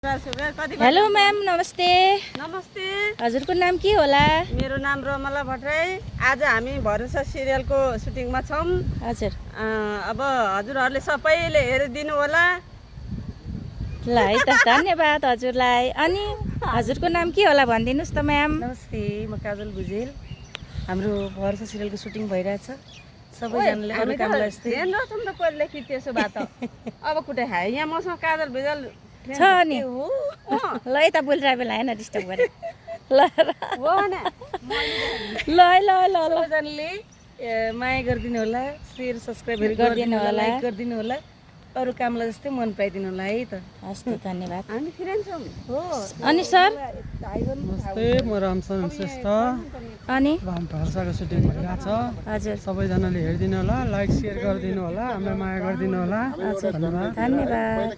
Hello ma'am, नमस्ते। नमस्ते। हजुरको नाम के होला? मेरो नाम रमला भट्टराई। आज हामी भरोसा सिरियलको सुटिङमा छौँ। हजुर। अब हजुरहरूले सबैले हेरिदिनु होला। ल है त, धन्यवाद हजुरलाई। अनि हजुरको नाम के होला भनिदिनुहोस् त म्याम। नमस्ते, म काजल भुजेल। हाम्रो भरोसा सिरियलको सुटिङ भइरहेछ। सबैजनाले अरू कामलाई जस्तै ध्यान राख्छौँ त पहिले कि त्यसो भए त अब कुटै खायो। यहाँ मसँग काजल भुजेल छ नि। ल यता बोलिरहेको बेला होइन, डिस्टर्ब गरे। ल हो न। ल ल ल ल सबैजनाले माया गरिदिनु होला, शेयर सब्सक्राइब गरिदिनु होला, लाइक गरिदिनु होला, अरू कामलाई जस्तै मन पराइदिनु होला है त। हस् त, धन्यवाद। हामी फ्रेन्ड छौँ। हो। अनि सर? नमस्ते, म रामचरण श्रेष्ठ। अनि राम भरोसाको सुटिङ भइरहेछ। हजुर, सबैजनाले हेरिदिनु होला, लाइक सेयर गरिदिनु होला, हामीलाई माया गरिदिनु होला। हजुर, धन्यवाद। धन्यवाद।